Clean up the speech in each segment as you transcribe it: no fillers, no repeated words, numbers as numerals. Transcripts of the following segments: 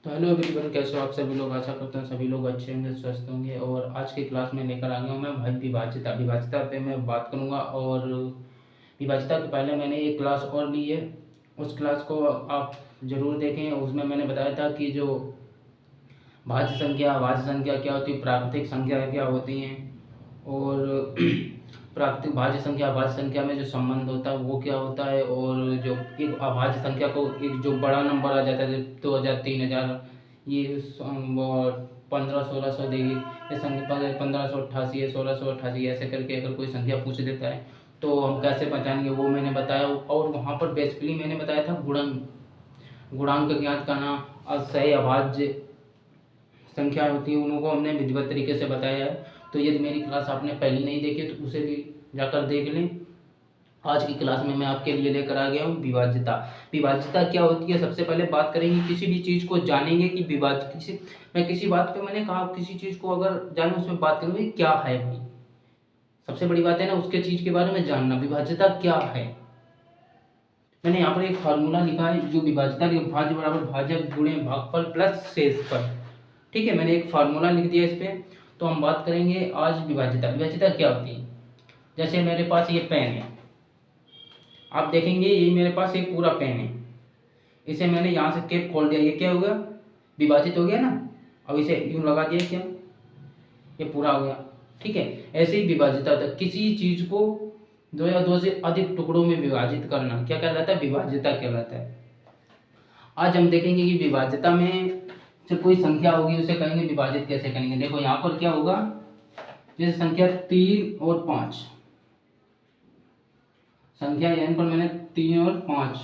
तो hello everyone, कैसे हो आप सभी लोग। आशा करता हूँ सभी लोग अच्छे होंगे, स्वस्थ होंगे। और आज की क्लास में लेकर आ गया हूँ मैं भाई विभाज्यता। विभाज्यता पे मैं बात करूँगा। और विभाज्यता के पहले मैंने एक क्लास और ली है, उस क्लास को आप ज़रूर देखें। उसमें मैंने बताया था कि जो भाज्य संख्या क्या होती है, प्राकृतिक संख्या क्या होती हैं, और प्राकृतिक भाज्य संख्या में जो संबंध होता है वो क्या होता है। और जो एक अभाज्य संख्या को एक जो बड़ा नंबर आ जाता है, जब 2000 3000, ये 1500 1600 देगी, ये संख्या 1588 है, 1688, ऐसे करके अगर कोई संख्या पूछ देता है तो हम कैसे पहचानेंगे वो मैंने बताया। और वहाँ पर बेसिकली मैंने बताया था गुणांक ज्ञात करना, सही अभाज्य संख्या होती है उनको हमने विधिवत तरीके से बताया है। तो यदि मेरी क्लास आपने पहले नहीं देखी तो उसे भी जाकर देख लें। आज की क्लास में मैं आपके लिए लेकर आ गया हूँ विभाज्यता। विभाज्यता क्या होती है, सबसे पहले बात करेंगे, किसी भी चीज़ को जानेंगे कि किसी बात पे मैंने कहा किसी चीज़ को अगर जाने उसमें बात करूँगी क्या है भाई, सबसे बड़ी बात है ना उसके चीज़ के बारे में जानना। विभाज्यता क्या है, मैंने यहाँ पर एक फार्मूला लिखा है जो विभाज्यता भाज्य बराबर भाजक गुणे भागफल प्लस शेषफल। ठीक है, मैंने एक फार्मूला लिख दिया इस पर। तो हम बात करेंगे आज विभाज्यता। विभाज्यता क्या होती है, जैसे मेरे पास ये पेन है, आप देखेंगे ये मेरे पास एक पूरा पेन है, इसे मैंने यहाँ से कैप खोल दिया, ये क्या हो गया, विभाजित हो गया ना। अब इसे यूँ लगा दिया, क्या, ये पूरा हो गया। ठीक है, ऐसे ही विभाज्यता होता है, किसी चीज़ को दो या दो से अधिक टुकड़ों में विभाजित करना क्या कहलाता है, विभाज्यता कहलाता है। आज हम देखेंगे कि विभाज्यता में जब कोई संख्या होगी उसे कहेंगे विभाजित कैसे करेंगे। देखो यहाँ पर क्या होगा, जैसे संख्या 3 और 5, संख्या n पर मैंने 3 और 5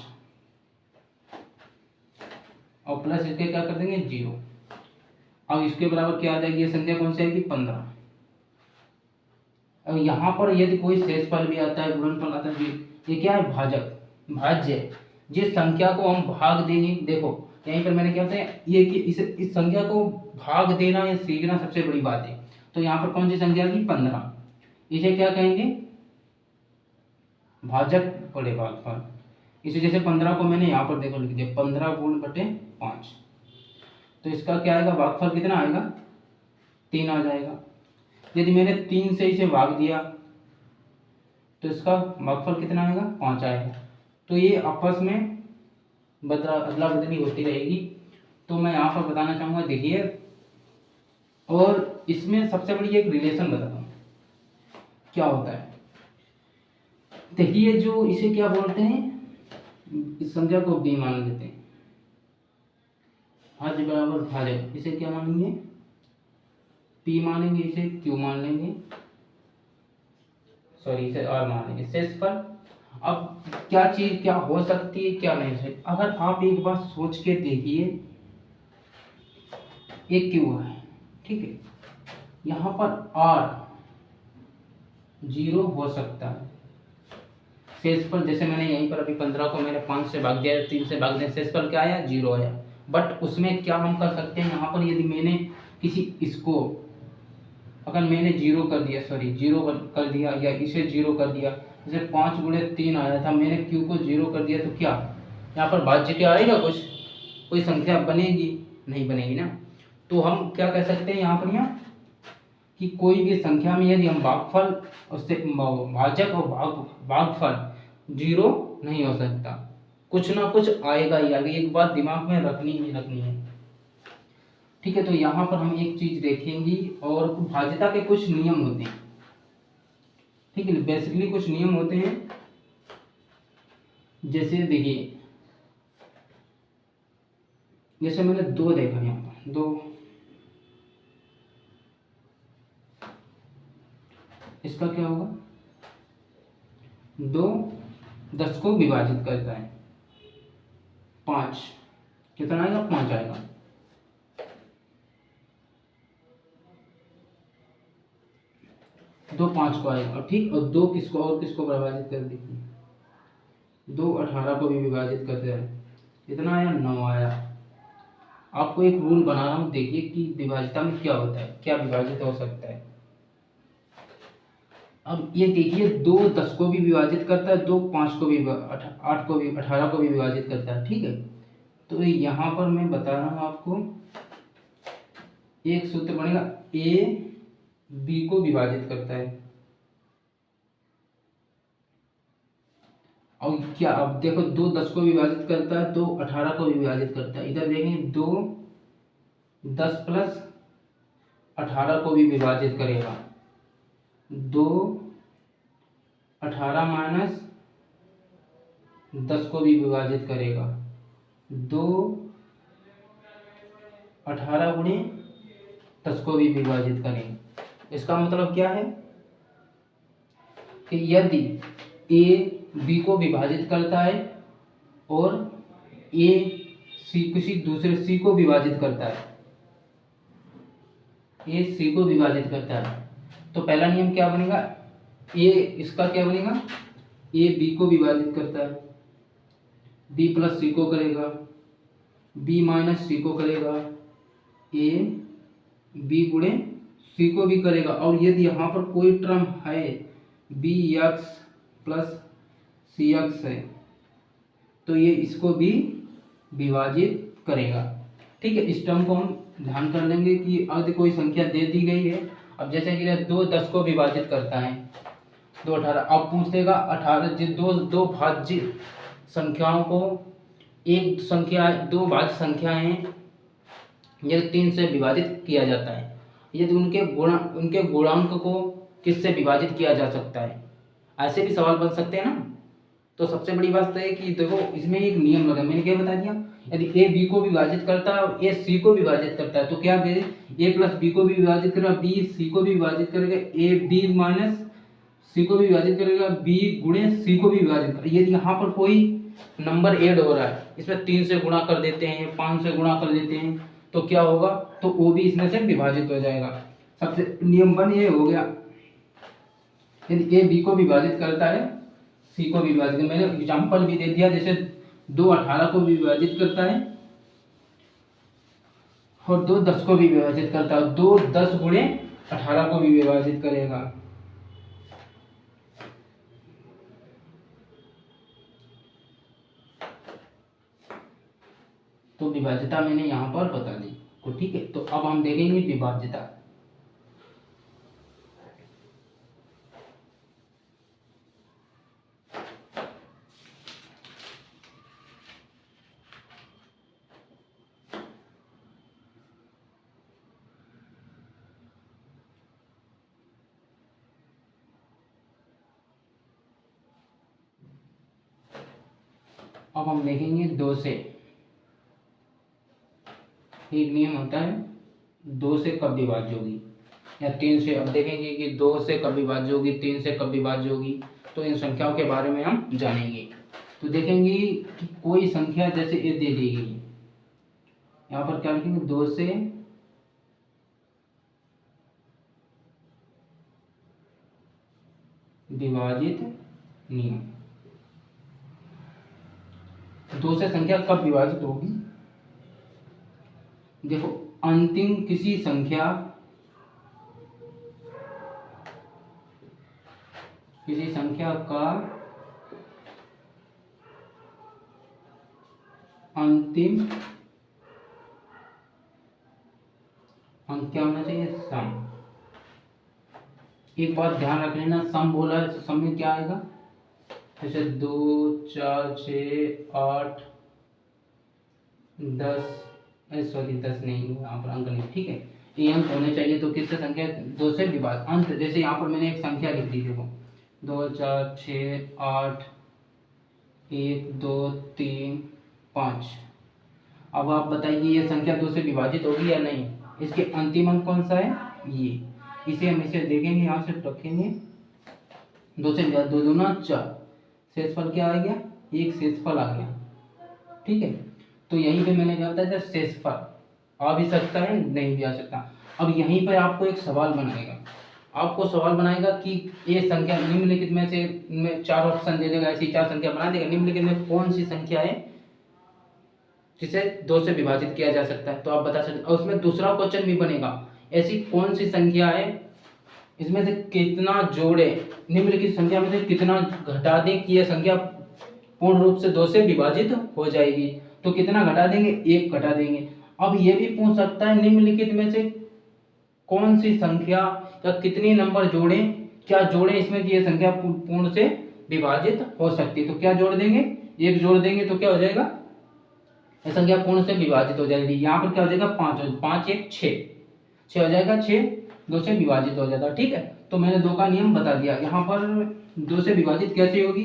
और प्लस इसके क्या कर देंगे 0। अब इसके बराबर क्या आ जाएगी, ये संख्या कौन सी आएगी 15। अब यहाँ पर यदि कोई शेषफल भी आता है, गुणनफल आता है, ये क्या है, भाज्य। जिस संख्या को हम भाग देंगे, देखो यहीं पर मैंने क्या होता है ये कि इस संख्या को भाग देना या सीखना सबसे बड़ी बात है। तो यहाँ पर कौन सी संख्या की 15, इसे क्या कहेंगे, भाजक बड़े भागफल। इसे जैसे 15 को मैंने यहाँ पर देखो लिख दिया 15 गुण बटे 5, तो इसका क्या आएगा, भागफल कितना आएगा, 3 आ जाएगा। यदि मैंने 3 से इसे भाग दिया तो इसका भागफल कितना आएगा, 5 आएगा। तो ये आपस में अदला बदली होती रहेगी। तो मैं यहाँ पर बताना चाहूँगा, देखिए, और इसमें सबसे बड़ी एक रिलेशन बताता हूँ क्या होता है। देखिए, जो इसे क्या बोलते हैं, इस संख्या को b मान लेते हैं, भाज्य बराबर भाजक, इसे क्या मानेंगे, p मानेंगे, इसे q मान लेंगे, सॉरी इसे r मान लेंगे, शेषफल। अब क्या चीज क्या हो सकती है क्या नहीं हो सकती, अगर आप एक बार सोच के देखिए, एक q है, ठीक है, यहाँ पर r 0 हो सकता है, शेषफल जैसे मैंने यहीं पर अभी 15 को मैंने 5 से भाग दिया, 3 से भाग दिया, शेषफल क्या आया, 0 आया। बट उसमें क्या हम कर सकते हैं, यहाँ पर यदि मैंने इसको अगर मैंने 0 कर दिया, सॉरी 0 कर दिया, या इसे 0 कर दिया, जैसे 5 गुणे 3 आया था, मैंने q को 0 कर दिया, तो क्या यहाँ पर भाज्य क्या आएगा, कुछ कोई संख्या बनेगी, नहीं बनेगी ना। तो हम क्या कह सकते हैं यहाँ पर, यहाँ कि कोई भी संख्या में यदि हम भागफल उससे भाजक और भागफल 0 नहीं हो सकता, कुछ ना कुछ आएगा ही आगे, एक बात दिमाग में रखनी ही रखनी है। ठीक है, तो यहाँ पर हम एक चीज देखेंगे, और भाज्यता के कुछ नियम होते हैं। ठीक है, बेसिकली कुछ नियम होते हैं, जैसे देखिए, जैसे मैंने 2 देखा, यहाँ पर 2, इसका क्या होगा, 2 10 को विभाजित करता है, 5 कितना आएगा, 5 आएगा। दो 5 को आएगा, ठीक, और 2 किसको और किसको विभाजित कर देखिए, 2 18 को भी विभाजित करते हैं, इतना आया, 9 आया। आपको एक रूल बना रहा हूँ, देखिए कि विभाजिता में क्या होता है, क्या विभाजित हो सकता है। अब ये देखिए, 2 10 को भी विभाजित करता है, 2 5 को भी 8 को भी 18 को भी विभाजित करता है, ठीक है। तो यहाँ पर मैं बता रहा हूँ आपको, एक सूत्र बनेगा ए बी को विभाजित करता है। और क्या, अब देखो 2 10 को विभाजित करता है, 2 18 को विभाजित करता है। इधर देखेंगे 2 10 प्लस 18 को भी विभाजित करेगा, 2 18 माइनस 10 को भी विभाजित करेगा, 2 18 गुणे 10 को भी विभाजित करेंगे। इसका मतलब क्या है कि यदि ए बी को विभाजित करता है और ए सी किसी दूसरे सी को विभाजित करता है, ए सी को विभाजित करता है, तो पहला नियम क्या बनेगा, ए इसका क्या बनेगा, ए बी को विभाजित करता है, बी प्लस सी को करेगा, बी माइनस सी को करेगा, ए बी गुणे सी को भी करेगा। और यदि यहाँ पर कोई टर्म है बी एक्स प्लस सी एक्स है तो ये इसको भी विभाजित करेगा। ठीक है, इस टर्म को हम ध्यान कर लेंगे कि अगर कोई संख्या दे दी गई है, अब जैसे कि 2 10 को विभाजित करता है, 2 18, अब पूछेगा 18 दो भाज्य संख्याओं को, एक संख्या 2 भाज्य संख्याएं यदि 3 से विभाजित किया जाता है, यदि उनके गुणांक को किससे विभाजित किया जा सकता है, ऐसे भी सवाल बन सकते हैं ना। तो सबसे बड़ी बात तो है कि देखो इसमें एक नियम लगा, मैंने क्या बता दिया, यदि ए बी को विभाजित करता है और ए सी को विभाजित करता है तो क्या ए प्लस बी को भी विभाजित करेगा, बी सी को भी विभाजित करेगा, ए बी माइनस सी को भी विभाजित करेगा, बी गुणे सी को भी विभाजित करेगा। यदि यहाँ पर कोई नंबर ऐड हो रहा है, इसमें 3 से गुणा कर देते हैं, 5 से गुणा कर देते हैं, तो क्या होगा, तो वो भी इसमें से विभाजित हो जाएगा। सबसे नियम 1 ये हो गया, यदि ए बी को विभाजित करता है सी को भी विभाजित, मैंने एग्जांपल भी दे दिया, जैसे 2 18 को भी विभाजित करता है और 2 10 को भी विभाजित करता है, 2 10 गुणे 18 को भी विभाजित करेगा। तो विभाज्यता मैंने यहाँ पर बता दी तो ठीक है। तो अब हम देखेंगे विभाज्यता। अब हम देखेंगे 2 से, एक नियम होता है 2 से कब विभाज्य होगी या 3 से। अब देखेंगे कि 2 से कब विभाज्य होगी, 3 से कब विभाज्य होगी, तो इन संख्याओं के बारे में हम जानेंगे। तो देखेंगे कि कोई संख्या जैसे ये दे दी गई, यहाँ पर क्या लिखेंगे, 2 से विभाजित नियम। 2 से संख्या कब विभाजित होगी, देखो अंतिम किसी संख्या का अंतिम अंक क्या होना चाहिए, सम। एक बात ध्यान रख लेना, सम बोला है तो सम में क्या आएगा, जैसे 2 4 6 8 10, सॉरी 10 नहीं, यहाँ पर अंक नहीं, ठीक है, ये अंक होने चाहिए। तो किससे संख्या 2 से विभाजित अंत, जैसे यहाँ पर मैंने एक संख्या लिख दी, देखो 2 4 6 8 1 2 3 5। अब आप बताइए ये संख्या 2 से विभाजित होगी या नहीं, इसके अंतिम अंक कौन सा है, ये, इसे हम इसे देखेंगे, यहाँ से रखेंगे, 2 से 2 दूना 4, शेषफल क्या आ गया, एक शेषफल आ गया, ठीक है। तो यहीं पे मैंने क्या बताया था, शेषफल आ भी सकता है, नहीं भी आ सकता। अब यहीं पर आपको एक सवाल बनाएगा, कि ये संख्या निम्नलिखित में से, में 4 ऑप्शन दे देगा, ऐसी 4 संख्या बना देगा, निम्नलिखित में कौन सी संख्या है जिसे 2 से विभाजित किया जा सकता है, तो आप बता सकते। और उसमें दूसरा क्वेश्चन भी बनेगा, ऐसी कौन सी संख्या है इसमें से कितना जोड़े, निम्नलिखित संख्या में से कितना घटा दें कि यह संख्या पूर्ण रूप से 2 से विभाजित हो जाएगी। तो कितना घटा देंगे, 1 घटा देंगे। अब ये भी पूछ सकता है निम्नलिखित में से कौन सी संख्या या कितने नंबर जोड़ें, क्या जोड़ें इसमें कि ये संख्या पूर्ण से विभाजित हो सकती है। तो क्या जोड़ देंगे, 1 जोड़ देंगे तो क्या हो जाएगा, ये संख्या पूर्ण से विभाजित हो जाएगी। यहाँ पर क्या हो जाएगा, 5 1 6 हो जाएगा, 6 2 से विभाजित हो जाता है। ठीक है, तो मैंने 2 का नियम बता दिया। यहाँ पर 2 से विभाजित कैसे होगी,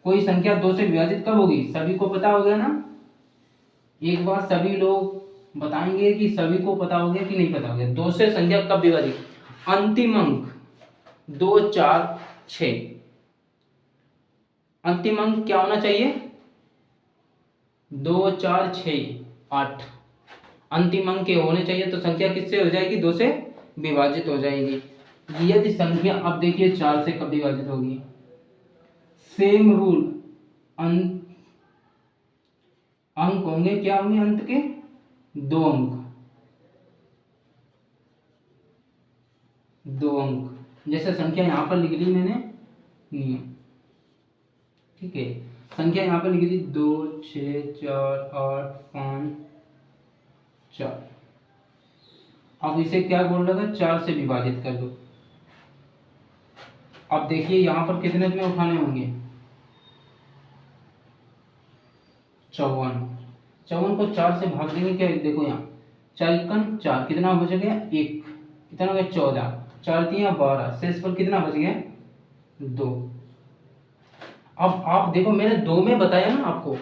कोई संख्या 2 से विभाजित कब होगी, सभी को पता हो गया ना। एक बार सभी लोग बताएंगे कि सभी को पता हो गया कि नहीं पता हो गया। 2 से संख्या कब विभाजित, अंतिम अंक 2 4 6, अंतिम अंक क्या होना चाहिए, 2 4 6 8 अंतिम अंक के होने चाहिए। तो संख्या किससे हो जाएगी, 2 से विभाजित हो जाएगी। यदि संख्या, अब देखिए 4 से कब विभाजित होगी, सेम रूल, अंक होंगे, क्या होंगे, अंत के 2 अंक, 2 अंक। जैसे संख्या यहां पर लिख ली मैंने नियम, ठीक है, संख्या यहां पर लिख दी 2 6 4 8 5 4। अब इसे क्या बोल रहा था, 4 से विभाजित कर दो। अब देखिए यहां पर कितने में उठाने होंगे, 54। 54 को 4 से भाग देंगे, क्या देखो यहाँ 4 4 कितना बच गया, 1 कितना हो गया, 14 4 3 12, शेष पर कितना बच गया, 2। अब आप देखो मैंने 2 में बताया ना आपको,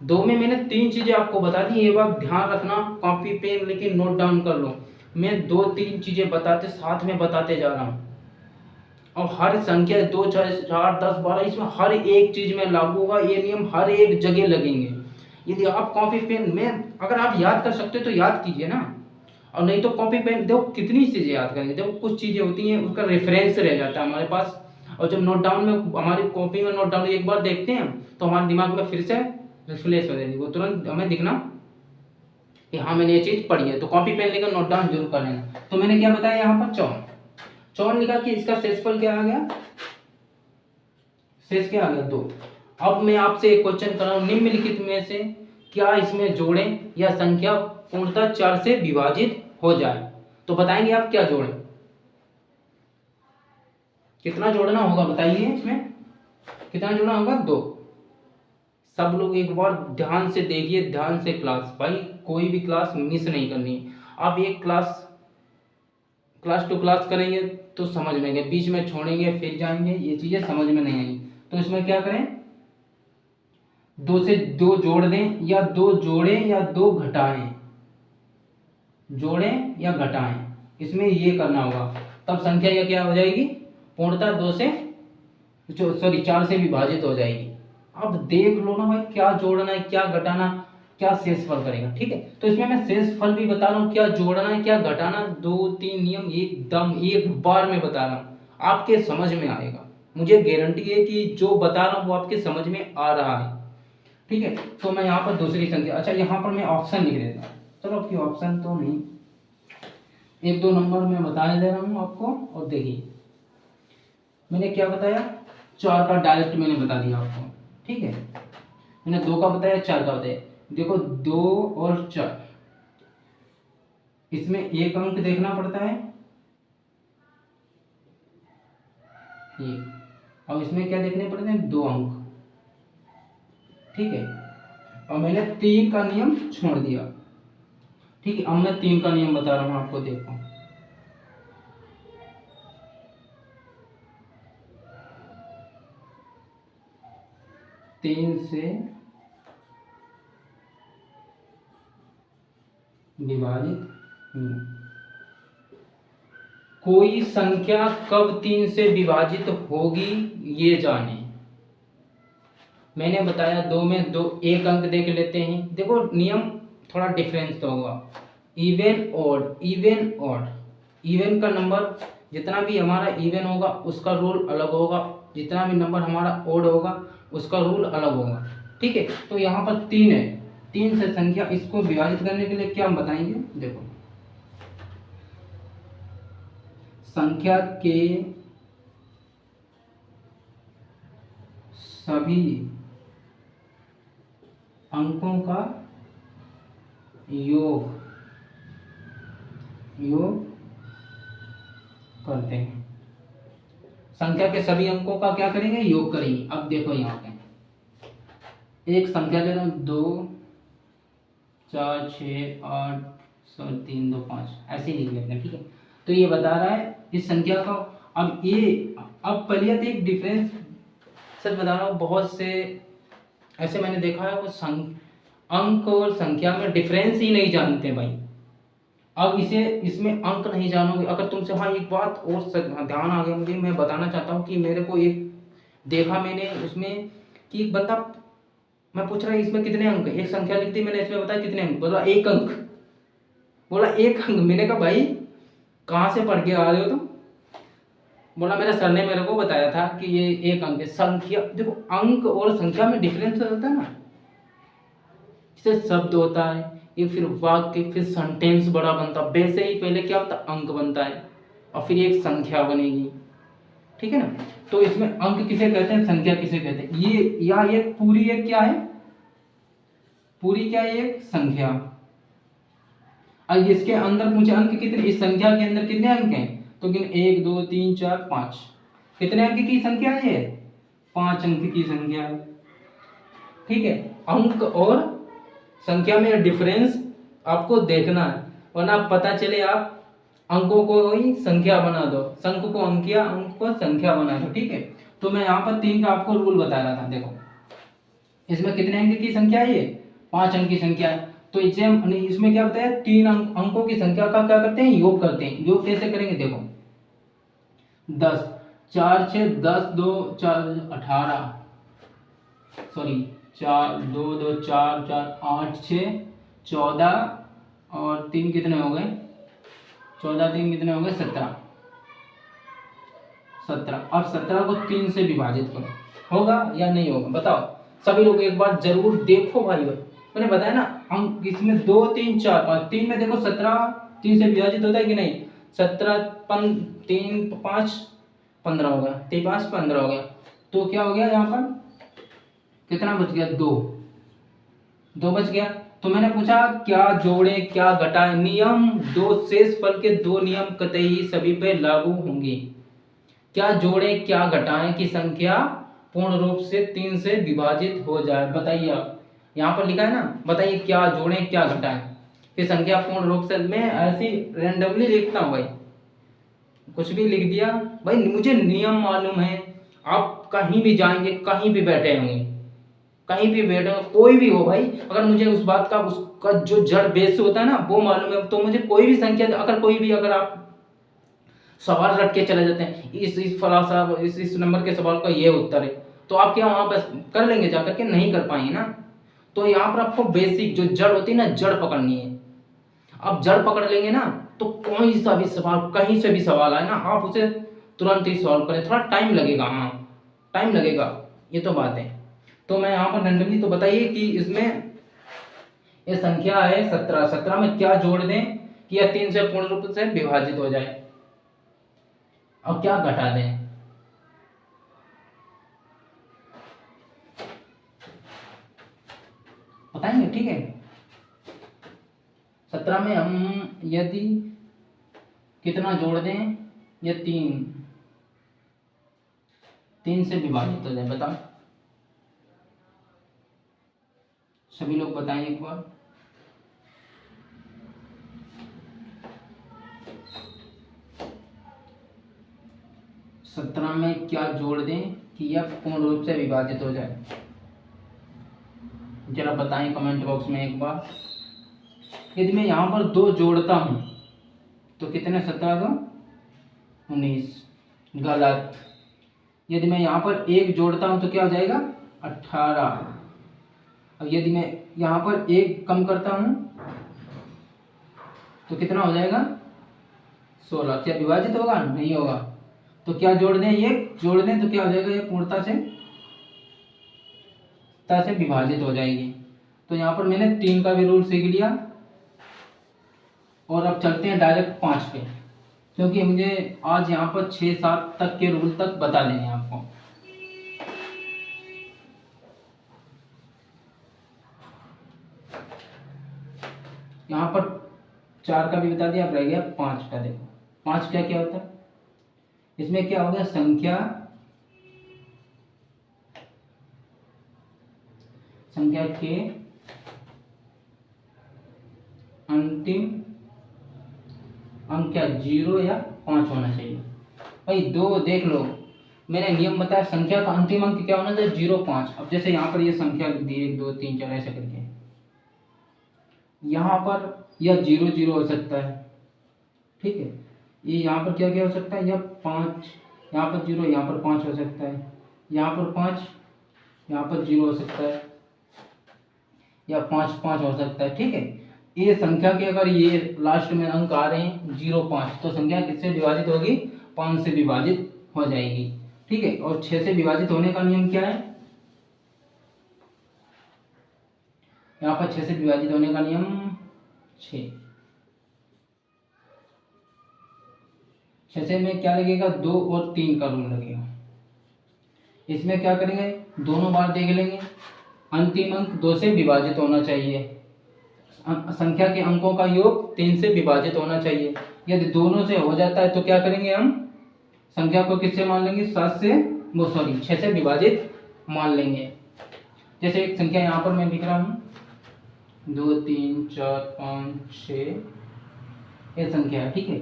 2 में मैंने 3 चीजें आपको बता दी। ये बात ध्यान रखना, कॉपी पेन लेके नोट डाउन कर लो। मैं 2 3 चीजें बताते साथ में बताते जा रहा हूँ, और हर संख्या 2 4 4 10 12 इसमें हर एक चीज में लागू होगा, ये नियम हर एक जगह लगेंगे। यदि आप कॉपी पेन में अगर आप याद कर सकते हो तो याद कीजिए ना, और नहीं तो कॉपी पेन देखो कितनी चीजें याद करेंगे। देखो कुछ चीजें होती हैं उसका रेफरेंस रह जाता है हमारे पास, और जब नोट डाउन में हमारी कॉपी में नोट डाउन एक बार देखते हैं तो हमारे दिमाग में फिर से रिफ्रेश हो जाएगी, वो तुरंत हमें दिखना कि हाँ मैंने ये चीज पढ़ी है। तो कॉपी पेन लेकर नोट डाउन जरूर कर लेना। तो मैंने क्या बताया यहाँ पर 54 लिखा कि इसका शेषफल क्या आ गया, शेष क्या आ गया, 2। अब मैं आपसे एक क्वेश्चन कर रहा हूं, निम्नलिखित में से क्या इसमें जोड़ें या संख्या पूर्णतः 4 से विभाजित हो जाए। तो बताएंगे आप क्या जोड़ें, कितना जोड़ना होगा बताइए, इसमें कितना जोड़ना होगा, 2। सब लोग एक बार ध्यान से देखिए, ध्यान से क्लास, भाई कोई भी क्लास मिस नहीं करनी। आप एक क्लास टू क्लास करेंगे तो समझ में आएंगे, बीच में छोड़ेंगे फिर जाएंगे, ये चीजें समझ में नहीं आएंगी। तो इसमें क्या करें, 2 से 2 जोड़ दें, या 2 जोड़ें या 2 घटाएं, जोड़ें या घटाएं, इसमें ये करना होगा। तब संख्या यह क्या हो जाएगी, पूर्णतः 2 से 4 से विभाजित हो जाएगी। अब देख लो ना भाई, क्या जोड़ना है क्या घटाना, क्या शेषफल करेगा। ठीक है, तो इसमें मैं शेषफल भी बता रहा हूँ, क्या जोड़ना है क्या घटाना, 2 3 नियम एकदम एक बार में बता रहा हूँ, आपके समझ में आएगा। मुझे गारंटी है कि जो बता रहा हूँ वो आपके समझ में आ रहा है। ठीक है, तो मैं यहाँ पर दूसरी संख्या, अच्छा यहाँ पर मैं ऑप्शन लिख देता हूँ, चलो आपकी ऑप्शन तो नहीं, 1 2 नंबर मैं बता दे रहा हूँ आपको। और देखिए मैंने क्या बताया, 4 का डायरेक्ट मैंने बता दिया आपको। ठीक है, मैंने 2 का बताया, 4 का बताया। देखो 2 और 4 इसमें एक अंक देखना पड़ता है, और इसमें क्या देखने पड़ते हैं, 2 अंक। ठीक है, और मैंने 3 का नियम छोड़ दिया। ठीक है, अब मैं 3 का नियम बता रहा हूं आपको, देखो 3 से विभाजित कोई संख्या कब 3 से विभाजित होगी ये जाने। मैंने बताया 2 में 2 एक अंक देख लेते हैं। देखो नियम थोड़ा डिफरेंस तो होगा, even odd, even odd, even का नंबर जितना भी हमारा इवन होगा उसका रूल अलग होगा, जितना भी नंबर हमारा ऑड होगा उसका रूल अलग होगा। ठीक है, तो यहाँ पर 3 है, 3 से संख्या इसको विभाजित करने के लिए क्या हम बताएंगे, देखो संख्या के सभी अंकों का योग करते हैं। संख्या के सभी अंकों का क्या करेंगे, योग करेंगे। अब देखो यहाँ पे एक संख्या ले रहा हूँ, 2 4 6 8 7 3 2 5, ऐसे ही लिख लेते हैं, ठीक है। तो ये बता रहा है इस संख्या का। अब पहले तो एक डिफरेंस, सच बता रहा हूँ, बहुत से ऐसे मैंने देखा है वो अंक और संख्या में डिफरेंस ही नहीं जानते भाई। अब इसमें अंक नहीं जानोगे अगर तुमसे। हाँ, एक बात और ध्यान आ गया मुझे, मैं बताना चाहता हूँ कि मेरे को एक देखा मैंने उसमें कि एक बंदा, मैं पूछ रहा है इसमें कितने अंक, एक संख्या लिख दी मैंने, इसमें बताया कितने अंक, बोला 1 अंक, बोला 1 अंक। मैंने कहा भाई कहाँ से पढ़ के आ रहे हो तुम? बोला मेरे सर ने मेरे को बताया था कि ये 1 अंक है। संख्या देखो, अंक और संख्या में डिफरेंस होता है ना, जैसे शब्द होता है, ये फिर वाक्य, फिर सेंटेंस बड़ा बनता, वैसे ही पहले क्या होता, अंक बनता है और फिर एक संख्या बनेगी, ठीक है ना। तो इसमें अंक किसे कहते हैं, संख्या किसे कहते हैं, ये पूरी एक क्या है, पूरी क्या है, एक संख्या। अब इसके अंदर मुझे अंक कितने, इस संख्या के अंदर कितने अंक हैं, तो 1 2 3 4 5, कितने अंक की संख्या है ये, 5 अंक की संख्या है, ठीक है। अंक और संख्या में डिफरेंस आपको देखना है, वरना पता चले आप अंकों को ही संख्या बना दो, संख्या को अंकिया, अंक को संख्या बना दो, ठीक है। तो मैं यहाँ पर 3 का आपको रूल बता रहा था। देखो इसमें कितने अंक की संख्या है, ये 5 अंक की संख्या है। तो इसमें क्या बताया, 3 अंकों की संख्या का क्या करते हैं, योग करते हैं। योग कैसे करेंगे, देखो 10 4 6 10 2 4 18, सॉरी 4 2 2 4 4 8 6 14 और 3 कितने हो गए, 14 3 कितने हो गए, 17। अब 17 को 3 से विभाजित करो, होगा या नहीं होगा बताओ। सभी लोग एक बार जरूर देखो भाई, मैंने बताया ना अंक इसमें 2 3 4 5, 3 में देखो 17 3 से विभाजित होता है कि नहीं, 17 3 5 15 हो गया, 3 5 15 हो गया। तो क्या हो गया यहाँ पर, कितना बच गया, 2 बच गया। तो मैंने पूछा क्या जोड़े क्या घटाएं, नियम 2 शेष फल के 2 नियम कतई सभी पे लागू होंगे। क्या जोड़े क्या घटाएं कि संख्या पूर्ण रूप से 3 से विभाजित हो जाए, बताइए आप। यहाँ पर लिखा है ना, बताइए क्या जोड़े क्या घटाएं कि संख्या पूर्ण रूप से, मैं ऐसी रेंडमली लिखता हूँ भाई, कुछ भी लिख दिया भाई, मुझे नियम मालूम है। आप कहीं भी जाएंगे, कहीं भी बैठे होंगे, कहीं भी बैठे हो, कोई भी हो भाई, अगर मुझे उस बात का, उसका जो जड़ बेस होता है ना वो मालूम है, तो मुझे कोई भी संख्या, अगर आप सवाल रट के चले जाते हैं, इस फला साहब इस नंबर के सवाल का ये उत्तर है, तो आप क्या वहां पर कर लेंगे, जाकर के नहीं कर पाएंगे ना। तो यहाँ पर आपको बेसिक जो जड़ होती है ना, जड़ पकड़नी है। आप जड़ पकड़ लेंगे ना, तो कोई सा भी सवाल, कहीं से भी सवाल आए ना, आप उसे तुरंत ही सॉल्व करें। थोड़ा टाइम लगेगा, हाँ टाइम लगेगा, ये तो बात है। तो मैं यहाँ पर रैंडमली, तो बताइए कि इसमें ये संख्या है 17, 17 में क्या जोड़ दें कि यह 3 से पूर्ण रूप से विभाजित हो जाए, और क्या घटा दें, बताएंगे, ठीक है। 17 में हम यदि कितना जोड़ दें, ये 3 से विभाजित हो जाए, बताओ सभी लोग बताएं एक बार। सत्रह में क्या जोड़ दें कि यह पूर्ण रूप से विभाजित हो जाए, जरा बताएं कमेंट बॉक्स में एक बार। यदि मैं यहाँ पर 2 जोड़ता हूँ तो कितने, 17 को 19, गलत। यदि मैं यहाँ पर 1 जोड़ता हूँ तो क्या हो जाएगा, 18। अब यदि मैं यहाँ पर 1 कम करता हूँ तो कितना हो जाएगा, 16। क्या विभाजित होगा, नहीं होगा। तो क्या जोड़ दें, ये जोड़ दें तो क्या हो जाएगा, ये पूर्णता से विभाजित हो जाएगी। तो यहाँ पर मैंने 3 का भी रूल सीख लिया, और अब चलते हैं डायरेक्ट 5 पे, क्योंकि मुझे आज यहाँ पर 6 7 तक के रूल तक बता देंगे आपको। यहाँ पर 4 का भी बता दिया, अब रह गया 5 का। देखो 5 क्या क्या होता है, इसमें क्या हो गया, संख्या के अंतिम अंक क्या 0 या 5 होना चाहिए। भाई दो देख लो, मैंने नियम बताया संख्या का अंतिम अंक क्या होना चाहिए, 0 5। अब जैसे यहाँ पर ये संख्या लिख दी 1 2 3 4 ऐसे करके, यहाँ पर यह 0 0 हो सकता है, ठीक है। ये यहाँ पर क्या क्या हो सकता है, यह 5, यहाँ पर 0, यहाँ पर 5 हो सकता है, यहाँ पर 5, यहाँ पर 0 हो सकता है, या 5 5 हो सकता है, ठीक है। ये संख्या के अगर ये लास्ट में अंक आ रहे हैं 0 5, तो संख्या किससे विभाजित होगी, 5 से विभाजित हो जाएगी, ठीक है। और 6 से विभाजित होने का नियम क्या है, यहाँ पर 6 से विभाजित होने का नियम 6 से में क्या लगेगा, 2 और 3 का रूल लगेगा। इसमें क्या करेंगे, दोनों बार देख लेंगे, अंतिम अंक 2 से विभाजित होना चाहिए, संख्या के अंकों का योग 3 से विभाजित होना चाहिए। यदि दोनों से हो जाता है तो क्या करेंगे, हम संख्या को किससे मान लेंगे, 6 से विभाजित मान लेंगे। जैसे एक संख्या यहाँ पर मैं लिख रहा हूँ 2 3 4 5 6, ये संख्या है, ठीक है।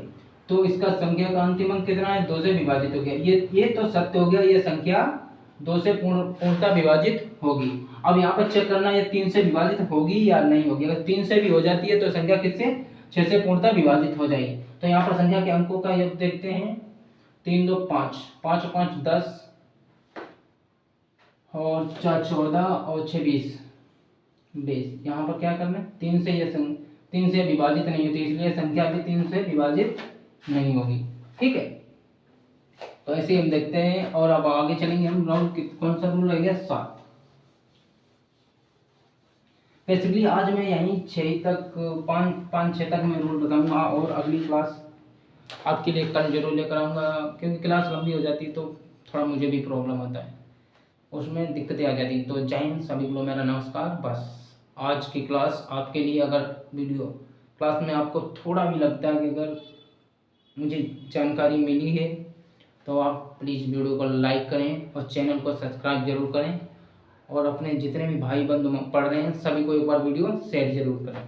तो इसका संख्या का अंतिम अंक कितना है, 2 से विभाजित हो गया, ये तो सत्य हो गया, ये संख्या 2 से पूर्णतः विभाजित होगी। अब यहाँ पर चेक करना ये 3 से विभाजित होगी या नहीं होगी। अगर 3 से भी हो जाती है तो संख्या किससे, 6 से पूर्णतः विभाजित हो जाएगी। तो यहाँ पर संख्या के अंकों का योग देखते हैं, 3 2 5, 5 5 10 और 4 14 और 6 20। यहाँ पर क्या करना है, 3 से 3 से विभाजित नहीं होती, इसलिए संख्या भी 3 से विभाजित नहीं होगी, ठीक है। तो ऐसे हम देखते हैं। और अब आगे चलेंगे हम, रूल कौन सा रूल रह गया, 7। बेसिकली आज मैं यहीं 6 तक 5 6 तक मैं रूल बताऊंगा, और अगली क्लास आपके लिए कल जरूर लेकर आऊँगा, क्योंकि क्लास लंबी हो जाती है तो थोड़ा मुझे भी प्रॉब्लम होता है, उसमें दिक्कतें आ जाती हैं। तो जय हिंद, सभी को मेरा नमस्कार। बस आज की क्लास आपके लिए, अगर वीडियो क्लास में आपको थोड़ा भी लगता है कि अगर मुझे जानकारी मिली है तो आप प्लीज़ वीडियो को लाइक करें और चैनल को सब्सक्राइब जरूर करें, और अपने जितने भी भाई बंधु पढ़ रहे हैं सभी को एक बार वीडियो शेयर जरूर करें।